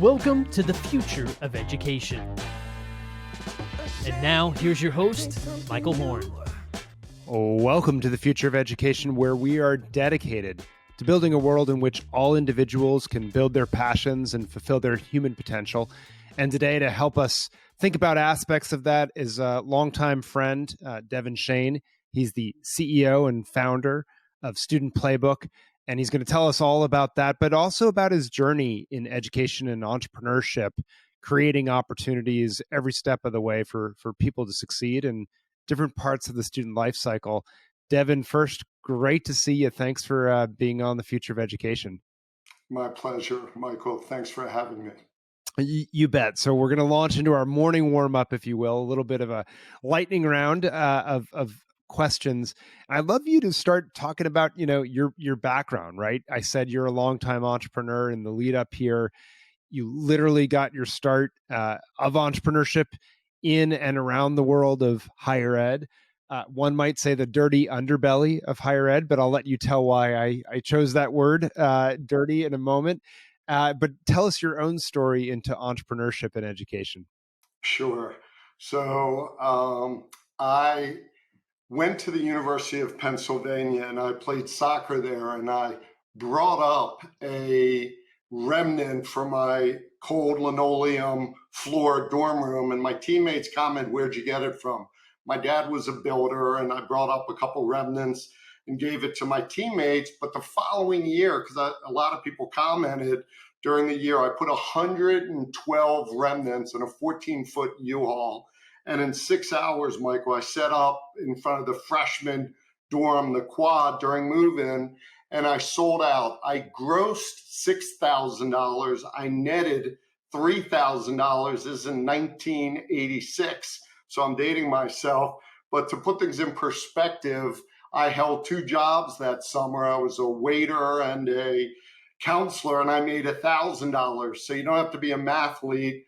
Welcome to the future of education. And now, here's your host, Michael Horn. Welcome to the future of education, where we are dedicated to building a world in which all individuals can build their passions and fulfill their human potential. And today, to help us think about aspects of that, is a longtime friend, Devin Schain. He's the CEO and founder of Student Playbook, and he's going to tell us all about that, but also about his journey in education and entrepreneurship, creating opportunities every step of the way for people to succeed in different parts of the student life cycle. Devin, first, great to see you. Thanks for being on the future of education. My pleasure, Michael. Thanks for having me. You bet. So we're going to launch into our morning warm-up, if you will, a little bit of a lightning round of questions. I'd love you to start talking about, your background, right? I said you're a longtime entrepreneur. In the lead up here, you literally got your start of entrepreneurship in and around the world of higher ed. One might say the dirty underbelly of higher ed, but I'll let you tell why I chose that word, dirty, in a moment. But tell us your own story into entrepreneurship and education. Sure. So I went to the University of Pennsylvania and I played soccer there, and I brought up a remnant from my cold linoleum floor dorm room, and my teammates commented, "Where'd you get it from?" My dad was a builder, and I brought up a couple remnants and gave it to my teammates. But the following year, because a lot of people commented during the year, I put 112 remnants in a 14-foot U-Haul. And in 6 hours, Michael, I set up in front of the freshman dorm, the quad, during move-in, and I sold out. I grossed $6,000. I netted $3,000. This is in 1986, so I'm dating myself. But to put things in perspective, I held 2 jobs that summer. I was a waiter and a counselor, and I made $1,000. So you don't have to be a mathlete.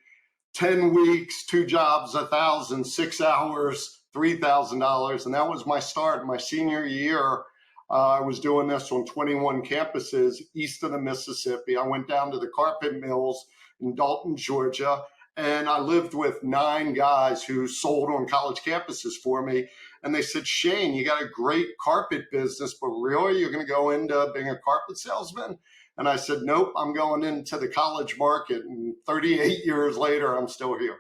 10 weeks, 2 jobs, 1,000, 6 hours, $3,000. And that was my start. My senior year, I was doing this on 21 campuses east of the Mississippi. I went down to the carpet mills in Dalton, Georgia, and I lived with 9 guys who sold on college campuses for me. And they said, "Shane, you got a great carpet business, but really you're going to go into being a carpet salesman?" And I said, "Nope, I'm going into the college market." And 38 years later, I'm still here.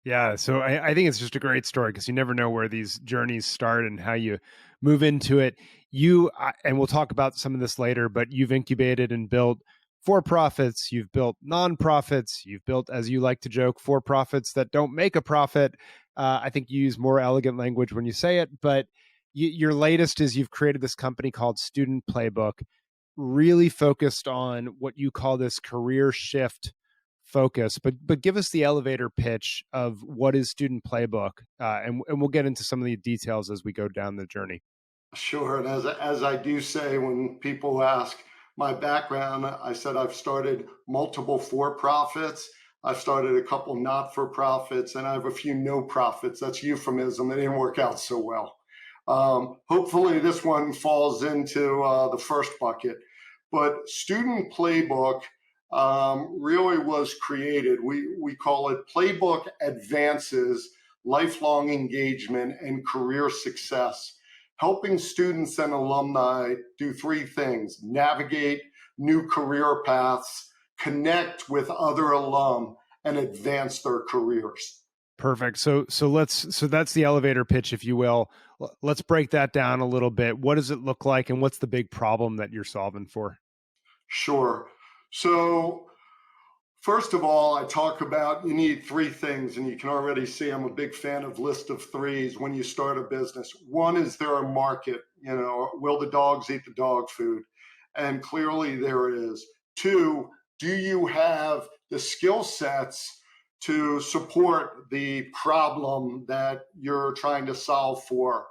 Yeah, so I think it's just a great story, because you never know where these journeys start and how you move into it. And we'll talk about some of this later, but you've incubated and built for-profits, you've built nonprofits, you've built, as you like to joke, for-profits that don't make a profit. I think you use more elegant language when you say it, but your latest is you've created this company called Student Playbook, really focused on what you call this career shift focus. But give us the elevator pitch of what is Student Playbook, and we'll get into some of the details as we go down the journey. Sure. And as I do say, when people ask my background, I said I've started multiple for-profits. I've started a couple not-for-profits, and I have a few no-profits. That's euphemism. They didn't work out so well. Hopefully this one falls into the first bucket. But Student Playbook really was created. We call it Playbook Advances Lifelong Engagement and Career Success, helping students and alumni do 3 things: navigate new career paths, connect with other alum, and advance their careers. Perfect. So that's the elevator pitch, if you will. Let's break that down a little bit. What does it look like, and what's the big problem that you're solving for? Sure. So first of all, I talk about you need 3 things, and you can already see I'm a big fan of list of 3s when you start a business. 1, is there a market? Will the dogs eat the dog food? And clearly there is. 2, do you have the skill sets to support the problem that you're trying to solve for?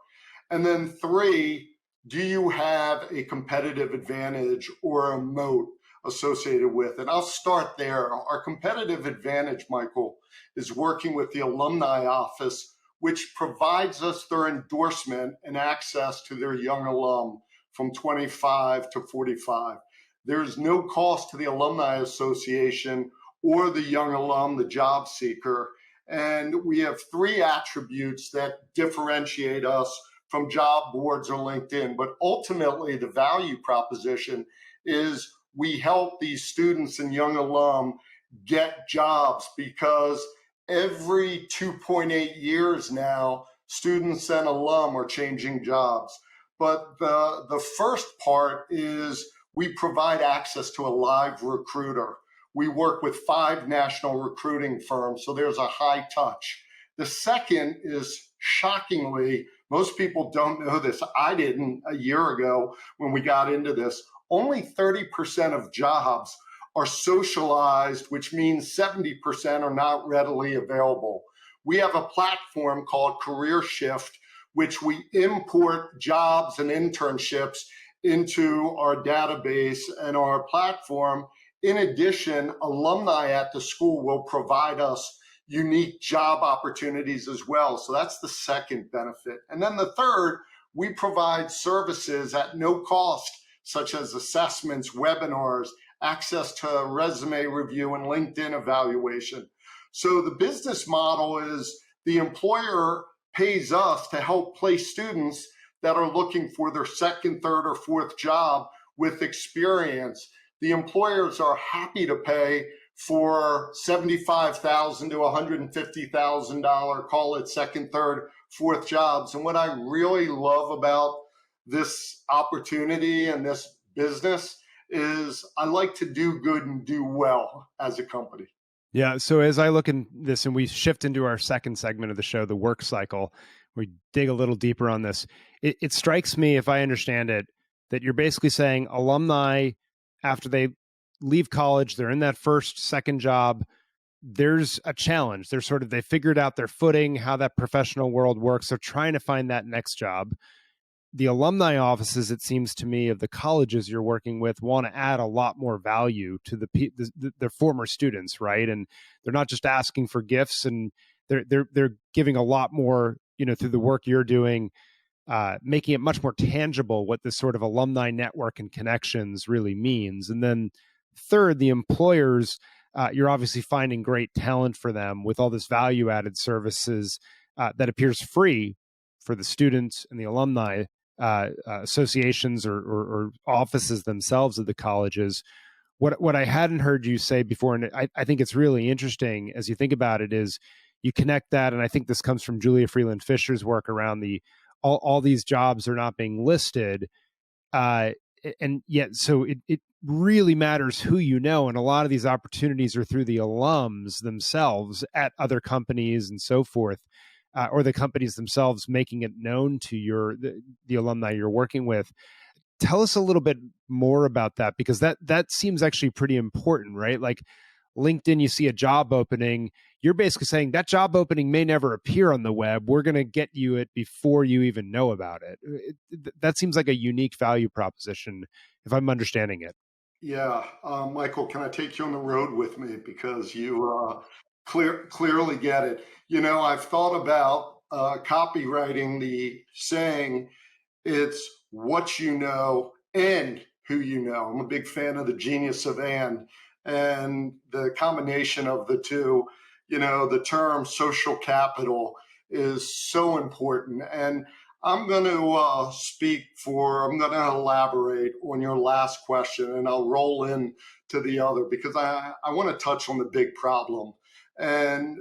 And then 3, do you have a competitive advantage or a moat associated with it? I'll start there. Our competitive advantage, Michael, is working with the alumni office, which provides us their endorsement and access to their young alum from 25 to 45. There's no cost to the Alumni Association or the young alum, the job seeker. And we have three attributes that differentiate us from job boards or LinkedIn. But ultimately, the value proposition is we help these students and young alum get jobs, because every 2.8 years now, students and alum are changing jobs. But the first part is we provide access to a live recruiter. We work with 5 national recruiting firms, so there's a high touch. The second is, shockingly, most people don't know this. I didn't a year ago when we got into this. Only 30% of jobs are socialized, which means 70% are not readily available. We have a platform called Career Shift, which we import jobs and internships into our database and our platform. In addition, alumni at the school will provide us unique job opportunities as well. So that's the second benefit. And then the third, we provide services at no cost, such as assessments, webinars, access to resume review and LinkedIn evaluation. So the business model is the employer pays us to help place students that are looking for their second, third, or fourth job with experience. The employers are happy to pay for $75,000 to $150,000, call it second, third, fourth jobs. And what I really love about this opportunity and this business is I like to do good and do well as a company. Yeah. So as I look in this and we shift into our second segment of the show, the work cycle, we dig a little deeper on this. It strikes me, if I understand it, that you're basically saying alumni, after they leave college, they're in that first, second job, there's a challenge. They figured out their footing, how that professional world works. They're trying to find that next job. The alumni offices, it seems to me, of the colleges you're working with want to add a lot more value to their former students, right? And they're not just asking for gifts, and they're giving a lot more, through the work you're doing, making it much more tangible what this sort of alumni network and connections really means. And then third, the employers, you're obviously finding great talent for them with all this value added services that appears free for the students and the alumni associations or offices themselves of the colleges. What I hadn't heard you say before, and I think it's really interesting as you think about it, is you connect that, and I think this comes from Julia Freeland Fisher's work around all these jobs are not being listed, and yet so it really matters who you know, and a lot of these opportunities are through the alums themselves at other companies and so forth. Or the companies themselves making it known to the alumni you're working with. Tell us a little bit more about that, because that seems actually pretty important, right? Like LinkedIn, you see a job opening, you're basically saying that job opening may never appear on the web. We're going to get you it before you even know about it. That seems like a unique value proposition, if I'm understanding it. Yeah. Michael, can I take you on the road with me? Because you clearly get it. I've thought about copywriting the saying, it's what you know and who you know. I'm a big fan of the genius of and the combination of the two, the term social capital is so important. And I'm going to I'm going to elaborate on your last question, and I'll roll in to the other, because I want to touch on the big problem. And,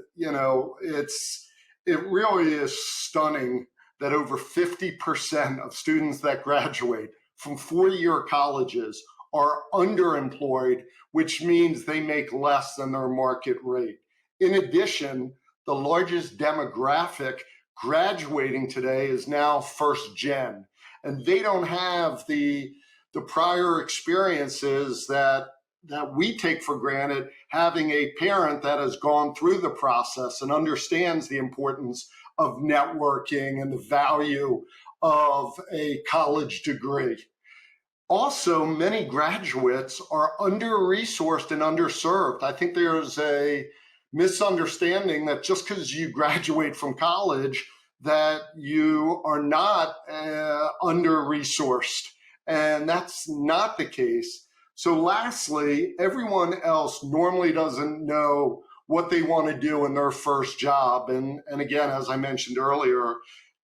it really is stunning that over 50% of students that graduate from 4-year colleges are underemployed, which means they make less than their market rate. In addition, the largest demographic graduating today is now first gen, and they don't have the prior experiences that we take for granted, having a parent that has gone through the process and understands the importance of networking and the value of a college degree. Also, many graduates are under-resourced and underserved. I think there's a misunderstanding that just because you graduate from college that you are not under-resourced, and that's not the case. So lastly, everyone else normally doesn't know what they want to do in their first job. And again, as I mentioned earlier,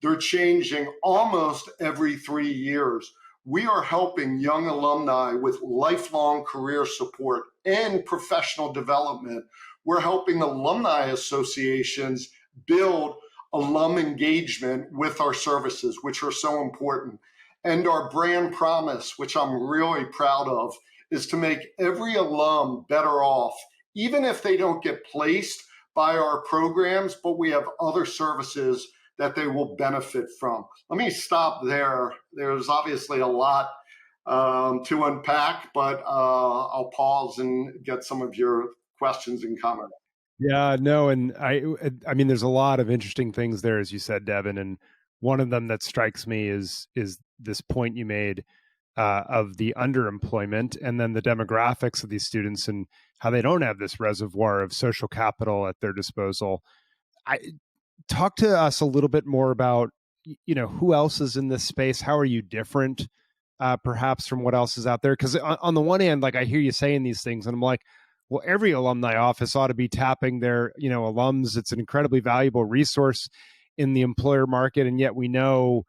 they're changing almost every 3 years. We are helping young alumni with lifelong career support and professional development. We're helping alumni associations build alum engagement with our services, which are so important. And our brand promise, which I'm really proud of, is to make every alum better off, even if they don't get placed by our programs, but we have other services that they will benefit from. Let me stop there. There's obviously a lot to unpack, but I'll pause and get some of your questions and comments. Yeah, no, and I mean, there's a lot of interesting things there, as you said, Devin, and one of them that strikes me is this point you made of the underemployment, and then the demographics of these students and how they don't have this reservoir of social capital at their disposal. Talk to us a little bit more about, who else is in this space. How are you different, perhaps, from what else is out there? Because on the one hand, like, I hear you saying these things, and I'm like, well, every alumni office ought to be tapping their, alums. It's an incredibly valuable resource in the employer market, and yet we know,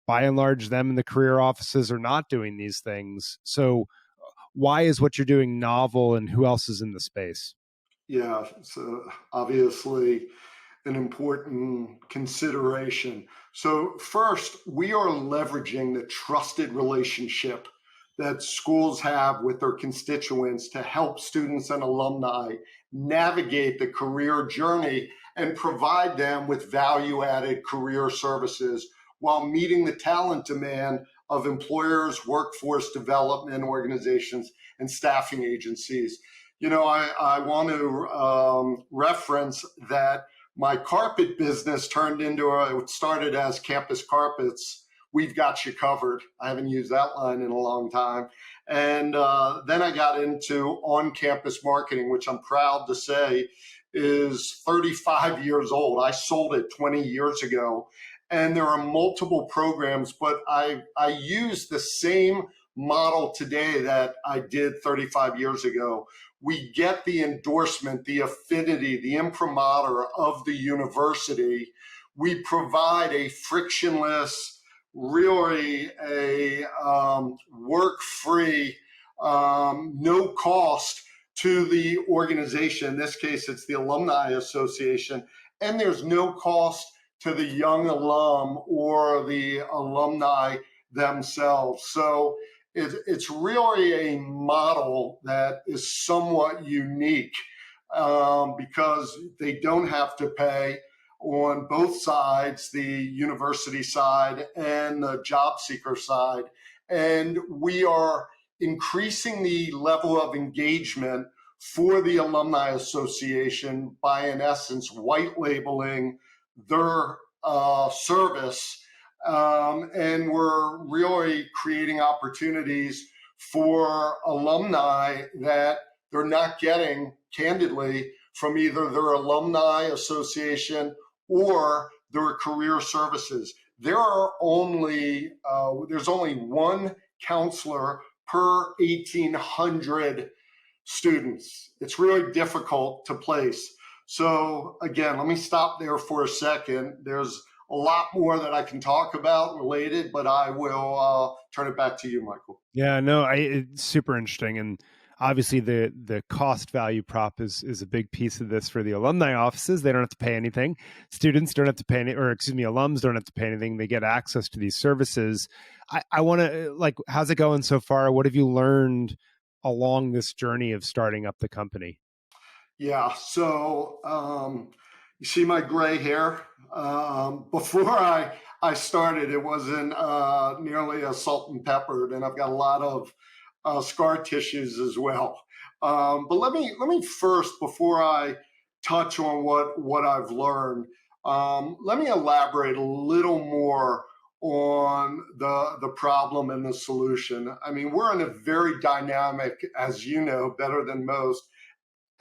by and large, them and the career offices are not doing these things. So, why is what you're doing novel, and who else is in the space? Yeah, so obviously an important consideration. So first, we are leveraging the trusted relationship that schools have with their constituents to help students and alumni navigate the career journey and provide them with value-added career services while meeting the talent demand of employers, workforce development organizations, and staffing agencies. I want to reference that my carpet business it started as Campus Carpets. We've got you covered. I haven't used that line in a long time. And then I got into on-campus marketing, which I'm proud to say is 35 years old. I sold it 20 years ago. And there are multiple programs, but I use the same model today that I did 35 years ago. We get the endorsement, the affinity, the imprimatur of the university. We provide a frictionless, really a work-free, no cost to the organization. In this case, it's the Alumni Association. And there's no cost to the young alum or the alumni themselves. So it's really a model that is somewhat unique because they don't have to pay on both sides, the university side and the job seeker side. And we are increasing the level of engagement for the Alumni Association by, in essence, white labeling their service. And we're really creating opportunities for alumni that they're not getting, candidly, from either their alumni association or their career services. There's only one counselor per 1,800 students. It's really difficult to place. So again, let me stop there for a second. There's a lot more that I can talk about related, but I will turn it back to you, Michael. Yeah, no, it's super interesting. And obviously the cost value prop is a big piece of this for the alumni offices. They don't have to pay anything. Students don't have to pay alums don't have to pay anything. They get access to these services. I want to, how's it going so far? What have you learned along this journey of starting up the company? Yeah, so you see my gray hair? Before I started, it wasn't nearly as salt and peppered, and I've got a lot of scar tissues as well. But let me first, before I touch on what I've learned, let me elaborate a little more on the problem and the solution. I mean, we're in a very dynamic, as you know, better than most,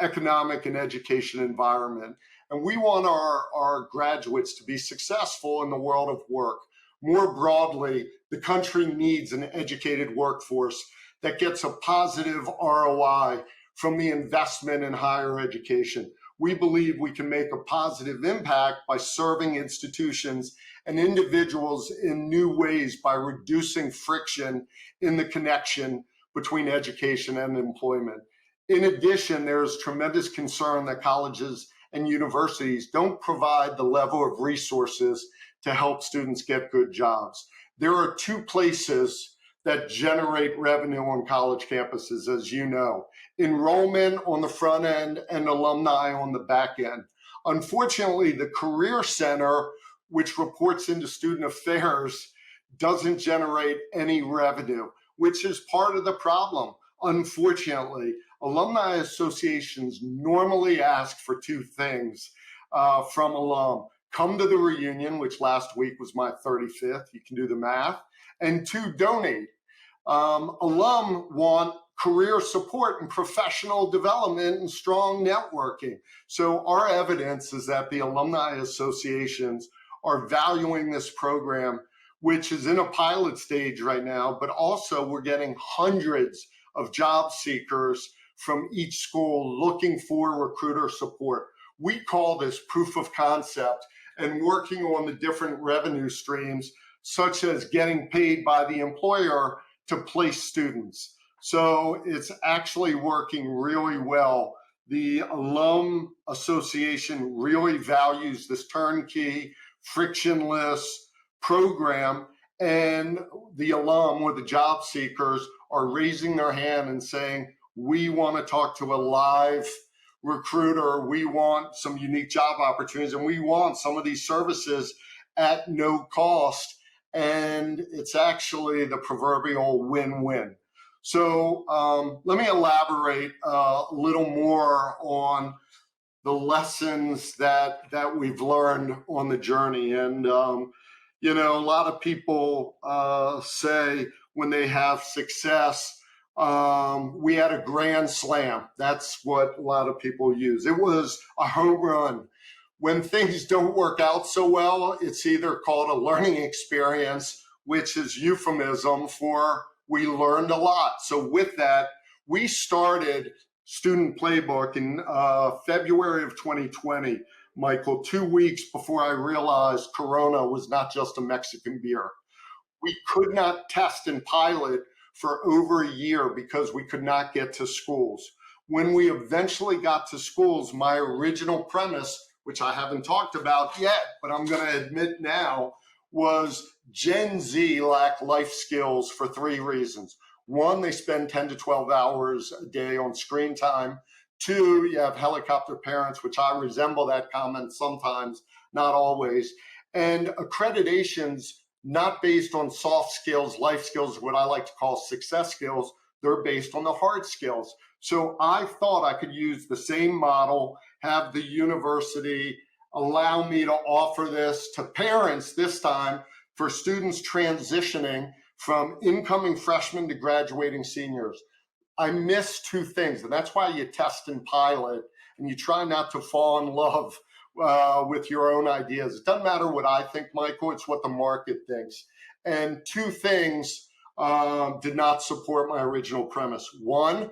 economic and education environment. And we want our graduates to be successful in the world of work. More broadly, the country needs an educated workforce that gets a positive ROI from the investment in higher education. We believe we can make a positive impact by serving institutions and individuals in new ways by reducing friction in the connection between education and employment. In addition, there is tremendous concern that colleges and universities don't provide the level of resources to help students get good jobs. There are two places that generate revenue on college campuses, as you know: enrollment on the front end and alumni on the back end. Unfortunately, the Career Center, which reports into student affairs, doesn't generate any revenue, which is part of the problem. Unfortunately, alumni associations normally ask for two things from alum: come to the reunion, which last week was my 35th, you can do the math, and two, donate. Alum want career support and professional development and strong networking. So our evidence is that the alumni associations are valuing this program, which is in a pilot stage right now, but also we're getting hundreds of job seekers from each school looking for recruiter support. We call this proof of concept, and working on the different revenue streams, such as getting paid by the employer to place students. So it's actually working really well. The Alum Association really values this turnkey, frictionless program, and the alum or the job seekers are raising their hand and saying, we want to talk to a live recruiter, we want some unique job opportunities, and we want some of these services at no cost. And it's actually the proverbial win-win. So let me elaborate a little more on the lessons that we've learned on the journey. And, you know, a lot of people say when they have success, we had a grand slam. That's what a lot of people use. It was a home run. When things don't work out so well, it's either called a learning experience, which is euphemism for we learned a lot. So with that, we started Student Playbook in February of 2020, Michael, 2 weeks before I realized Corona was not just a Mexican beer. We could not test and pilot for over a year because we could not get to schools. When we eventually got to schools, my original premise, which I haven't talked about yet, but I'm going to admit now, was Gen Z lack life skills for three reasons. One, they spend 10 to 12 hours a day on screen time. Two, you have helicopter parents, which I resemble that comment sometimes, not always. And accreditations, not based on soft skills, life skills, what I like to call success skills, they're based on the hard skills. So I thought I could use the same model, have the university allow me to offer this to parents this time for students transitioning from incoming freshmen to graduating seniors. I missed two things, and that's why you test and pilot, and you try not to fall in love with your own ideas. It doesn't matter what I think, Michael, it's what the market thinks. And two things did not support my original premise. One,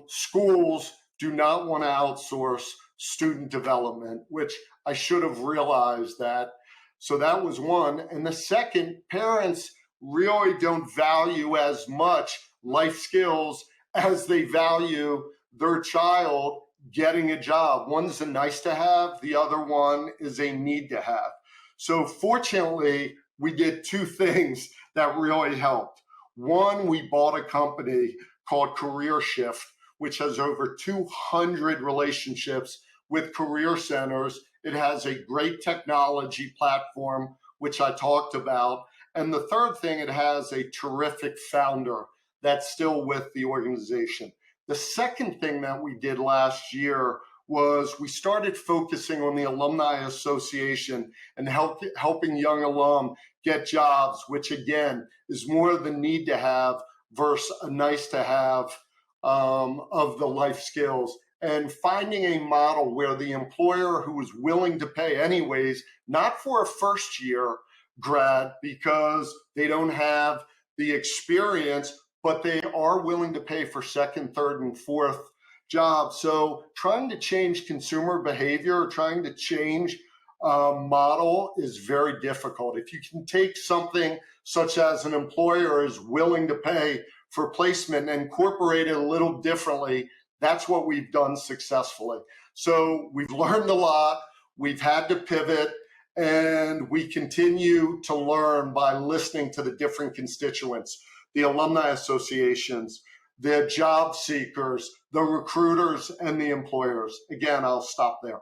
schools do not want to outsource student development, which I should have realized that. So that was one. And the second, parents really don't value as much life skills as they value their child getting a job. One's a nice to have, the other one is a need to have. So fortunately, we did two things that really helped. One, we bought a company called Career Shift, which has over 200 relationships with career centers. It has a great technology platform, which I talked about. And the third thing, it has a terrific founder that's still with the organization. The second thing that we did last year was we started focusing on the Alumni Association and helping young alum get jobs, which again is more the need to have versus a nice to have of the life skills. And finding a model where the employer who is willing to pay anyways, not for a first year grad because they don't have the experience, but they are willing to pay for second, third, and fourth jobs. So trying to change consumer behavior, trying to change model is very difficult. If you can take something such as an employer is willing to pay for placement and incorporate it a little differently, that's what we've done successfully. So we've learned a lot, we've had to pivot, and we continue to learn by listening to the different constituents, the alumni associations, the job seekers, the recruiters, and the employers. Again, I'll stop there.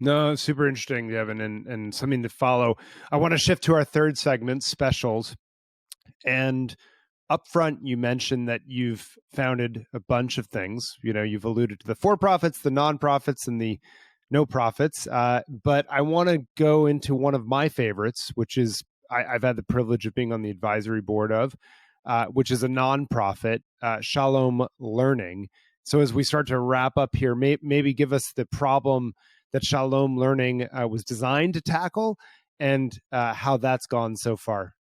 No, super interesting, Devin, and something to follow. I want to shift to our third segment, specials. And up front, you mentioned that you've founded a bunch of things. You know, you've alluded to the for-profits, the nonprofits, and the no-profits. But I want to go into one of my favorites, which is I've had the privilege of being on the advisory board of, which is a nonprofit, Shalom Learning. So as we start to wrap up here, maybe give us the problem that Shalom Learning was designed to tackle and how that's gone so far.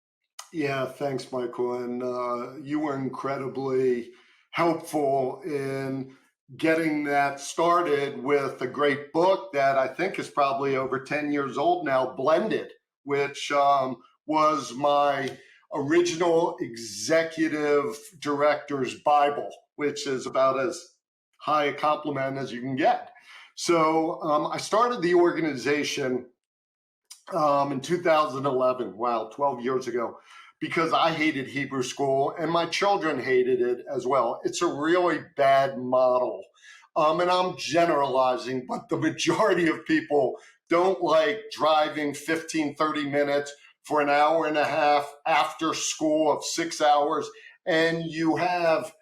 Yeah, thanks, Michael. And you were incredibly helpful in getting that started with a great book that I think is probably over 10 years old now, Blended, which was my original executive director's Bible, which is about as high a compliment as you can get. So I started the organization in 2011, wow, 12 years ago, because I hated Hebrew school and my children hated it as well. It's a really bad model. And I'm generalizing, but the majority of people don't like driving 15, 30 minutes for an hour and a half after school of 6 hours. And you have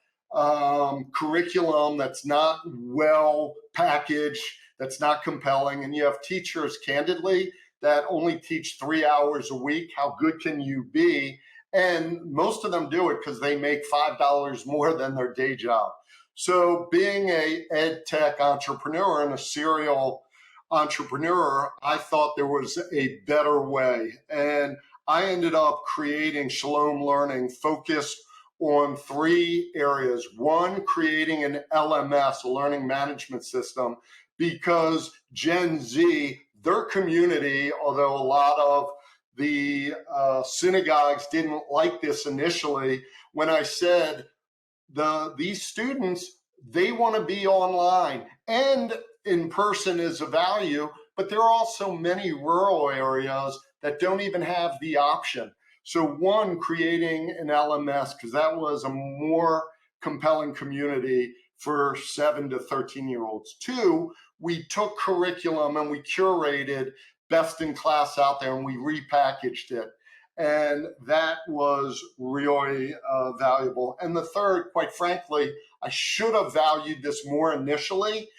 curriculum that's not well packaged, that's not compelling. And you have teachers, candidly, that only teach 3 hours a week. How good can you be? And most of them do it because they make $5 more than their day job. So being a ed tech entrepreneur and a serial entrepreneur, I thought there was a better way. And I ended up creating Shalom Learning focused on 3 areas. One, creating an LMS, a learning management system, because Gen Z, their community, although a lot of the synagogues didn't like this initially, when I said these students, they want to be online and in person is a value, but there are also many rural areas that don't even have the option. So one, creating an LMS, because that was a more compelling community for 7 to 13-year-olds. 2, we took curriculum and we curated best in class out there and we repackaged it. And that was really valuable. And the third, quite frankly, I should have valued this more initially,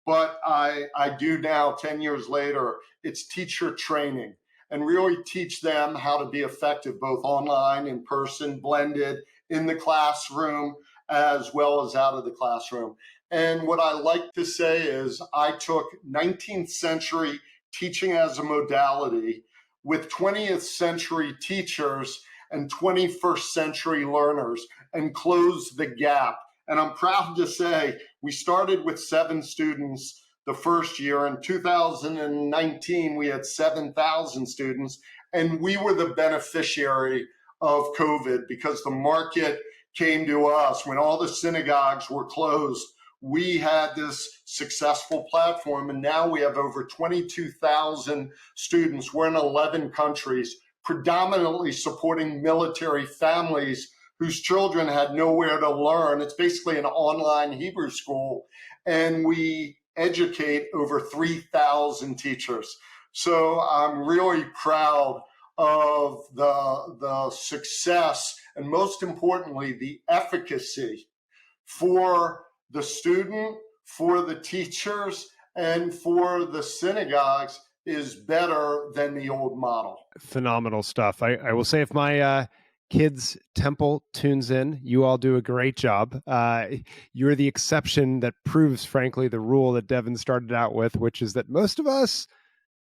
but I do now, 10 years later. It's teacher training and really teach them how to be effective, both online, in person, blended, in the classroom, as well as out of the classroom. And what I like to say is I took 19th century teaching as a modality with 20th century teachers and 21st century learners and closed the gap. And I'm proud to say we started with 7 students the first year. In 2019, we had 7,000 students, and we were the beneficiary of COVID because the market came to us when all the synagogues were closed. We had this successful platform, and now we have over 22,000 students. We're in 11 countries, predominantly supporting military families whose children had nowhere to learn. It's basically an online Hebrew school, and we educate over 3,000 teachers. So I'm really proud of the success and, most importantly, the efficacy for the student, for the teachers, and for the synagogues is better than the old model. Phenomenal stuff. I will say, if my kids' temple tunes in, you all do a great job. You're the exception that proves, frankly, the rule that Devin started out with, which is that most of us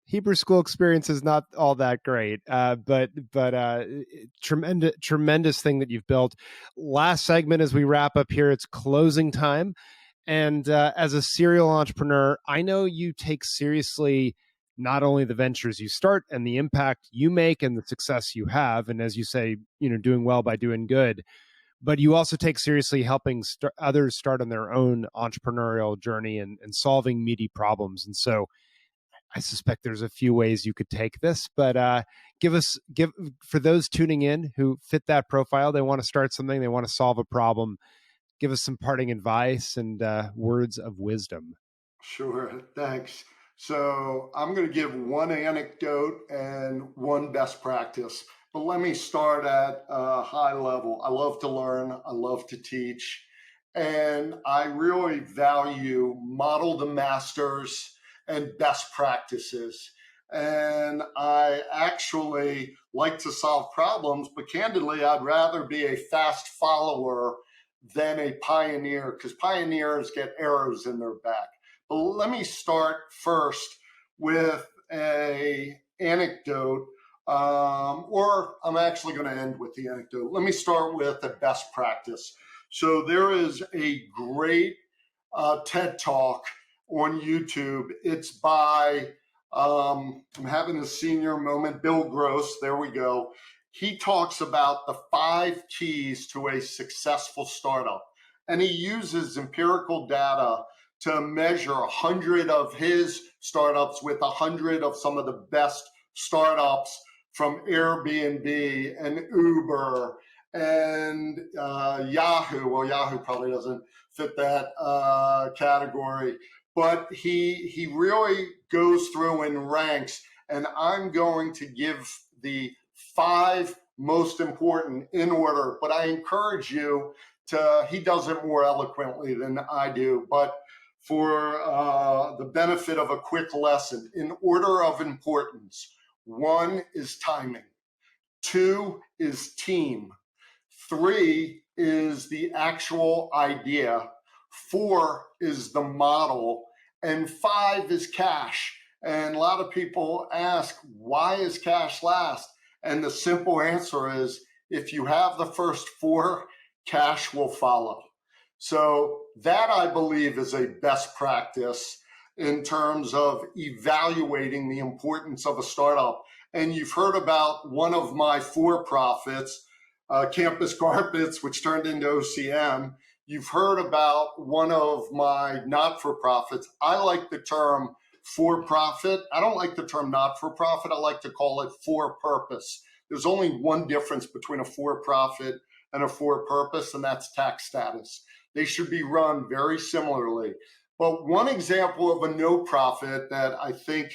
Hebrew school experience is not all that great, but tremendous thing that you've built. Last segment as we wrap up here, it's closing time. And as a serial entrepreneur, I know you take seriously not only the ventures you start and the impact you make and the success you have, and as you say, doing well by doing good, but you also take seriously helping others start on their own entrepreneurial journey and solving meaty problems. And so I suspect there's a few ways you could take this, but give for those tuning in who fit that profile, they want to start something, they want to solve a problem. Give us some parting advice and words of wisdom. Sure, thanks. So I'm going to give one anecdote and one best practice, but let me start at a high level. I love to learn, I love to teach, and I really value model the masters and best practices. And I actually like to solve problems, but candidly, I'd rather be a fast follower than a pioneer, because pioneers get arrows in their back. But let me start first with a anecdote, or I'm actually going to end with the anecdote. Let me start with a best practice. So there is a great TED Talk on YouTube. It's by, I'm having a senior moment, Bill Gross, there we go. He talks about the 5 keys to a successful startup. And he uses empirical data to measure 100 of his startups with 100 of some of the best startups from Airbnb and Uber and Yahoo. Well, Yahoo probably doesn't fit that category, but he really goes through and ranks, and I'm going to give the 5 most important in order, but I encourage you to, he does it more eloquently than I do, but for the benefit of a quick lesson, in order of importance, 1 is timing, 2 is team, 3 is the actual idea, 4 is the model, and 5 is cash. And a lot of people ask, why is cash last? And the simple answer is, if you have the first 4, cash will follow. So that, I believe, is a best practice in terms of evaluating the importance of a startup. And you've heard about one of my for-profits, Campus Carpets, which turned into OCM. You've heard about one of my not-for-profits. I like the term for-profit. I don't like the term not-for-profit. I like to call it for-purpose. There's only one difference between a for-profit and a for-purpose, and that's tax status. They should be run very similarly. But one example of a no-profit that I think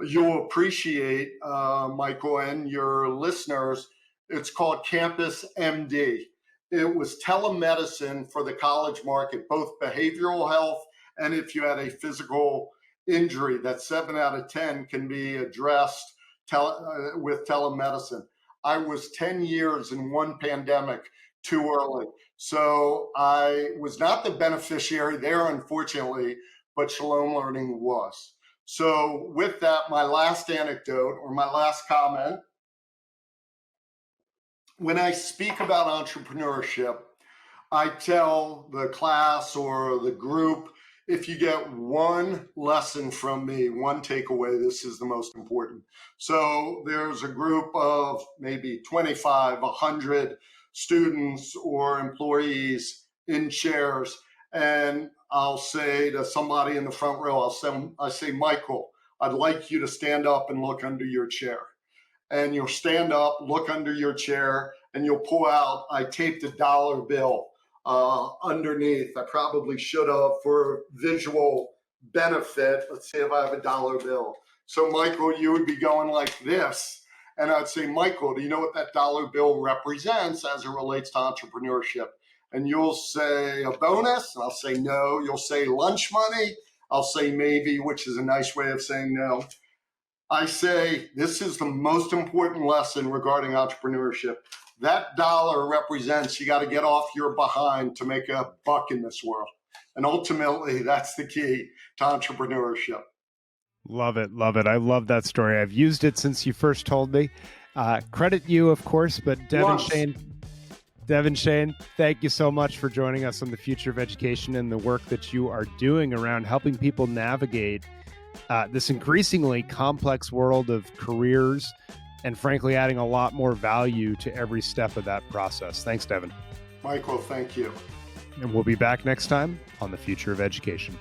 you'll appreciate, Michael, and your listeners, it's called Campus MD. It was telemedicine for the college market, both behavioral health and if you had a physical injury, that 7 out of 10 can be addressed with telemedicine. I was 10 years in one pandemic too early. So I was not the beneficiary there, unfortunately, but Shalom Learning was. So with that, my last anecdote or my last comment, when I speak about entrepreneurship, I tell the class or the group, if you get one lesson from me, one takeaway, this is the most important. So there's a group of maybe 25, 100 students or employees in chairs, and I'll say to somebody in the front row, I say, Michael, I'd like you to stand up and look under your chair. And you'll stand up, look under your chair, and you'll pull out, I taped a dollar bill underneath. I probably should have for visual benefit. Let's see if I have a dollar bill. So Michael, you would be going like this. And I'd say, Michael, do you know what that dollar bill represents as it relates to entrepreneurship? And you'll say a bonus. And I'll say no. You'll say lunch money. I'll say maybe, which is a nice way of saying no. I say this is the most important lesson regarding entrepreneurship. That dollar represents you got to get off your behind to make a buck in this world. And ultimately, that's the key to entrepreneurship. Love it. Love it. I love that story. I've used it since you first told me. Credit you, of course, but Devin Schain, thank you so much for joining us on the Future of Education and the work that you are doing around helping people navigate this increasingly complex world of careers and frankly, adding a lot more value to every step of that process. Thanks, Devin. Michael, thank you. And we'll be back next time on the Future of Education.